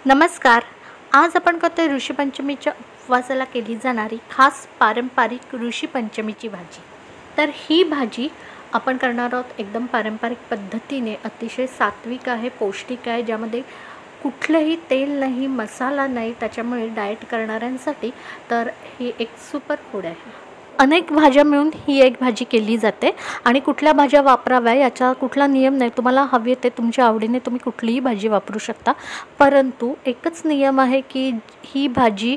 नमस्कार. आज आपण करतोय ऋषीपंचमीच्या उपवासाला केली जाणारी खास पारंपरिक ऋषीपंचमीची भाजी. तर ही भाजी आपण करणार आहोत एकदम पारंपरिक पद्धतीने. अतिशय सात्विक आहे, पौष्टिक आहे, ज्यामध्ये कुठलंही तेल नाही, मसाला नाही. त्याच्यामुळे डाएट करणाऱ्यांसाठी तर ही एक सुपर फूड आहे. अनेक भाज्या मिळून ही एक भाजी केली जाते आणि कुठल्या भाज्या वापराव्या याचा कुठला नियम नाही. तुम्हाला हवी ते तुमच्या आवडीने तुम्ही कुठलीही भाजी वापरू शकता. परंतु एकच नियम आहे की ही भाजी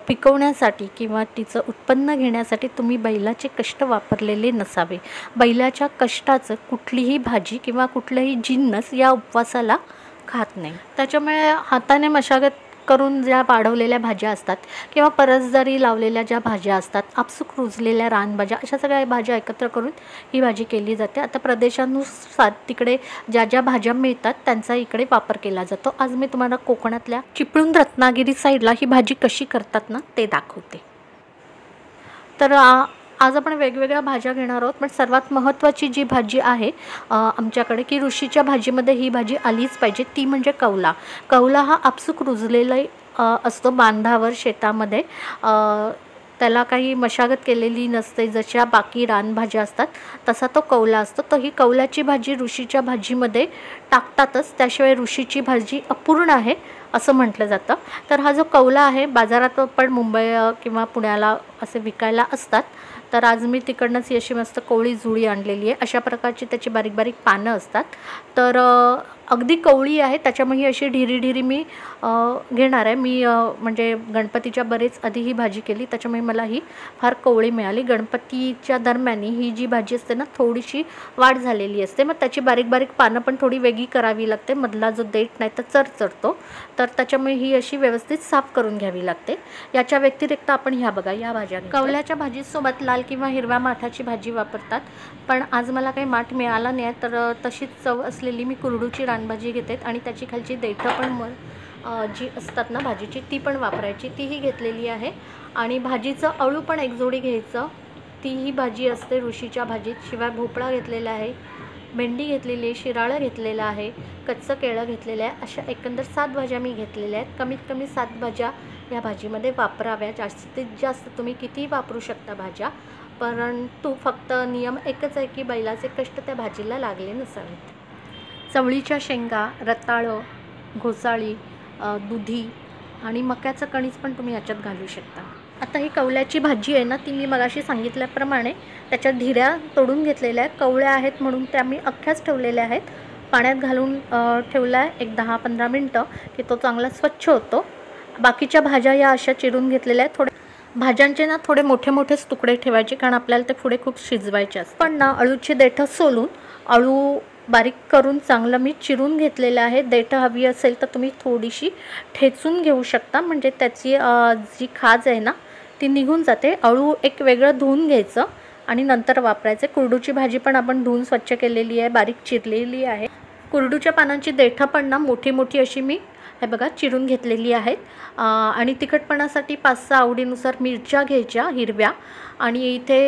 पिकवण्यासाठी किंवा तिचं उत्पन्न घेण्यासाठी तुम्ही बैलाचे कष्ट वापरलेले नसावे. बैलाच्या कष्टाचं कुठलीही भाजी किंवा कुठलाही जिन्नस या उपवासाला खात नाही. त्याच्यामुळे हाताने मशागत करून ज्या वाढवलेल्या भाज्या असतात किंवा परसदारी लावलेल्या ज्या भाज्या असतात, आपसूक रुजलेल्या रानभाज्या, अशा सगळ्या भाज्या एकत्र करून ही भाजी केली जाते. आता प्रदेशानुसार तिकडे ज्या ज्या भाज्या मिळतात त्यांचा इकडे वापर केला जातो. आज मी तुम्हाला कोकणातल्या चिपळूण रत्नागिरी साईडला ही भाजी कशी करतात ना ते दाखवते. तर आज आपण वेगवेगळ्या भाज्या घेणार आहोत, पण सर्वात महत्त्वाची जी भाजी आहे आमच्याकडे की ऋषीच्या भाजीमध्ये ही भाजी आलीच पाहिजे, ती म्हणजे कौला. कौला हा आपसूक रुजलेला असतो बांधावर, शेतामध्ये. त्याला काही मशागत केलेली नसते, जशा बाकी रानभाज्या असतात तसा तो कौला असतो. तर ही कौलाची भाजी ऋषीच्या भाजीमध्ये टाकतातच, त्याशिवाय ऋषीची भाजी अपूर्ण आहे असं म्हटलं जातं. तर हा जो कौला आहे बाजारात पण मुंबई किंवा पुण्याला असे विकायला असतात. तर आज मी तिकडनंच अशी मस्त कोवळी जुळी आणलेली आहे. अशा प्रकारची त्याची बारीक बारीक पानं असतात. तर अगदी कवळी आहे, त्याच्यामुळे अशी ढिरी ढिरी मी घेणार आहे. मी म्हणजे गणपतीच्या बरेच आधी ही भाजी केली, त्याच्यामुळे मला ही फार कवळी मिळाली. गणपतीच्या दरम्यान ही जी भाजी असते ना थोडीशी वाढ झालेली असते, मग त्याची बारीक बारीक पानं पण थोडी वेगळी करावी लागते. मधला जो देठ नाही तर चढतो, तर त्याच्यामुळे ही अशी व्यवस्थित साफ करून घ्यावी लागते. याच्या व्यतिरिक्त आपण ह्या बघा, या भाज्या कौल्याच्या भाजीसोबत लाल किंवा हिरव्या माठाची भाजी वापरतात, पण आज मला काही माठ मिळाला नाही, तर तशीच चव असलेली मी कुरडूची रानभाजी घेते आणि त्याची खालची देठं पण जी असतात ना भाजीची ती पण वापरायची, तीही घेतलेली आहे. आणि भाजीचं अळू पण एक जोडी घ्यायचं, तीही भाजी असते ऋषीच्या भाजीत. शिवाय भोपळा घेतलेला आहे, भेंडी घेतलेली आहे, शिराळं घेतलेलं आहे, कच्चं केळं घेतलेलं आहे. अशा एकंदर 7 भाज्या मी घेतलेल्या आहेत. कमीत कमी 7 भाज्या या भाजीमध्ये वापराव्या. जास्तीत जास्त तुम्ही कितीही वापरू शकता भाज्या, परंतु फक्त नियम एकच आहे की बैलाचे कष्ट त्या भाजीला लागले नसावेत. चवळीच्या शेंगा, रताळं, घोसाळी, दुधी आणि मक्याचं कणीस पण तुम्ही याच्यात घालू शकता. आता ही कौल्याची भाजी आहे ना, ती मी मगाशी सांगितल्याप्रमाणे त्याच्या ढिऱ्या तोडून घेतलेल्या आहेत. कवळ्या आहेत म्हणून त्या मी अख्ख्याच ठेवलेल्या आहेत. पाण्यात घालून ठेवला आहे एक 10-15 मिनटं की तो चांगला स्वच्छ होतो. बाकीच्या भाज्या या अशा चिरून घेतलेल्या आहेत. भाज्यांचे ना थोडे मोठे मोठेच तुकडे ठेवायचे, कारण आपल्याला ते पुढे खूप शिजवायचे असतात. पण ना अळूची देठं सोलून अळू बारीक करून चांगलं मी चिरून घेतलेलं आहे. देठं हवी असेल तर तुम्ही थोडीशी ठेचून घेऊ शकता, म्हणजे त्याची जी खाज आहे ना ती निघून जाते. अळू एक वेगळं धुवून घ्यायचं आणि नंतर वापरायचं. कुरडूची भाजी पण आपण धुवून स्वच्छ केलेली आहे, बारीक चिरलेली आहे. कुरडूच्या पानांची देठं पण ना मोठी मोठी अशी मी हे बघा चिरून घेतलेली आहेत. आणि तिखटपणासाठी 5-6 आवडीनुसार मिरच्या घ्यायच्या हिरव्या. आणि इथे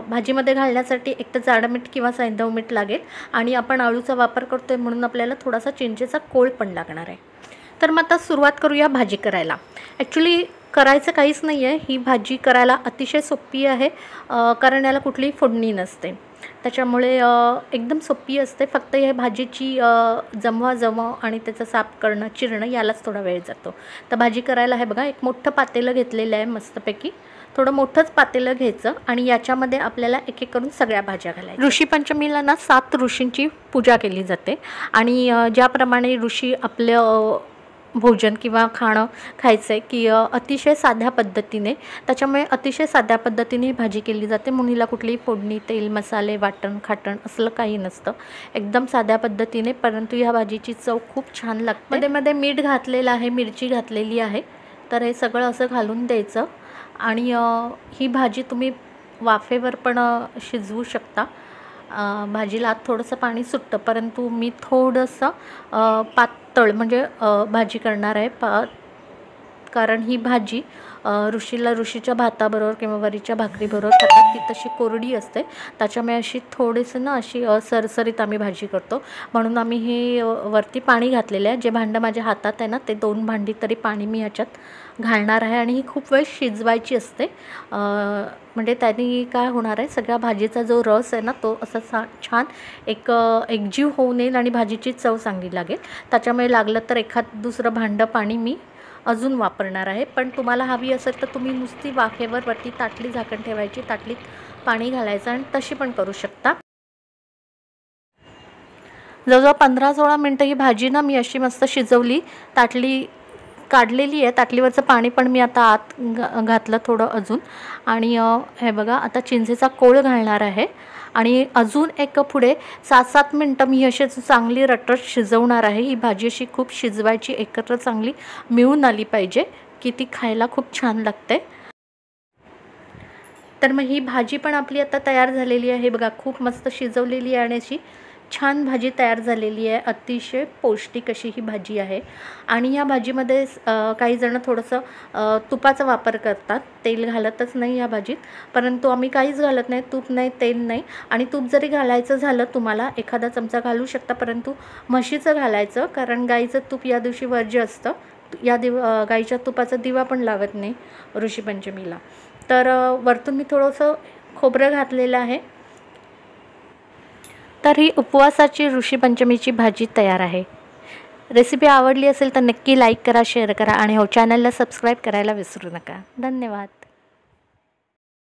भाजीमध्ये घालण्यासाठी एक तर जाडं मीठ किंवा सैंधव मीठ लागेल, आणि आपण अळूचा वापर करतो आहे म्हणून आपल्याला थोडासा चिंचेचा कोळ पण लागणार आहे. तर मग आता सुरुवात करूया भाजी करायला. ॲक्च्युली करायचं काहीच नाही आहे, ही भाजी करायला अतिशय सोपी आहे, कारण याला कुठलीही फोडणी नसते, त्याच्यामुळे एकदम सोपी असते. फक्त हे भाजीची जमवाजमव आणि त्याचं साफ करणं, चिरणं यालाच थोडा वेळ जातो. तर भाजी करायला हे बघा एक मोठं पातेलं घेतलेलं आहे मस्तपैकी. थोडं मोठंच पातेलं घ्यायचं आणि याच्यामध्ये आपल्याला एक एक करून सगळ्या भाज्या घालायच्या. ऋषीपंचमीला ना 7 ऋषींची पूजा केली जाते आणि ज्याप्रमाणे ऋषी आपलं भोजन किंवा खाणं खायचं आहे की अतिशय साध्या पद्धतीने, त्याच्यामुळे अतिशय साध्या पद्धतीने भाजी केली जाते. मुलीला कुठलीही फोडणी, तेल, मसाले, वाटण खाटण असलं काही नसतं, एकदम साध्या पद्धतीने. परंतु ह्या भाजीची चव खूप छान लागते. मध्ये मध्ये मीठ घातलेलं आहे, मिरची घातलेली आहे. तर हे सगळं असं घालून द्यायचं आणि ही भाजी तुम्ही वाफेवर पण शिजवू शकता. भाजीला आत थोडंसं पाणी सुटतं, परंतु मी थोडंसं पातळ म्हणजे भाजी करणार आहे, कारण ही भाजी ऋषीच्या भाताबरोबर किंवा वरीच्या भाकरीबरोबर खातात, ती तशी कोरडी असते, त्याच्यामुळे अशी थोडीसं ना अशी सरसरीत आम्ही भाजी करतो. म्हणून आम्ही हे वरती पाणी घातलेलं आहे. जे भांडं माझ्या हातात आहे ना ते 2 भांडी तरी पाणी मी ह्याच्यात घालणार आहे आणि ही खूप वेळ शिजवायची असते. म्हणजे त्याने काय होणार आहे, सगळ्या भाजीचा जो रस आहे ना तो असा छान एकजीव होऊन येईल आणि भाजीची चव चांगली लागेल. त्याच्यामुळे लागलं तर एखाद दुसरं भांडं पाणी मी अजून वापरणार आहे. पण तुम्हाला हवी असेल तर तुम्ही नुसती वाफेवर वरती ताटली झाकण ठेवायची, ताटलीत पाणी घालायचं आणि तशी पण करू शकता. जवळजवळ 15-16 मिनटं ही भाजी ना मी अशी मस्त शिजवली. ताटली काढलेली आहे, ताटलीवरचं पाणी पण मी आता आत घातलं थोडं अजून. आणि हे बघा आता चिंचेचा कोळ घालणार आहे आणि अजून एक पुढे 7-7 मिनटं मी अशी चांगली रटरट शिजवणार आहे. ही भाजी अशी खूप शिजवायची, एकत्र चांगली मिळून आली पाहिजे की ती खायला खूप छान लागते. तर मग ही भाजी पण आपली आता तयार झालेली आहे. बघा खूप मस्त शिजवलेली आहे आणि अशी छान भाजी तयार झालेली आहे. अतिशय पौष्टिक अशी ही भाजी आहे. आणि या भाजीमध्ये काही जण थोडंसं तुपाचा वापर करतात, तेल घालतच नाही या भाजीत, परंतु आम्ही काहीच घालत नाही, तूप नाही, तेल नाही. आणि तूप जरी घालायचं झालं तुम्हाला एखादा चमचा घालू शकता, परंतु म्हशीचं घालायचं, कारण गाईचं तूप या दिवशी वर्ज्य असतं. गाईच्या तुपाचा दिवा पण लावत नाही ऋषीपंचमीला. तर वरतून मी थोडंसं खोबरं घातलेलं आहे. तर ही उपवासाची ऋषीपंचमीची भाजी तयार आहे. रेसिपी आवडली असेल तर नक्की लाईक करा, शेअर करा आणि चॅनलला सबस्क्राईब करायला विसरू नका. धन्यवाद.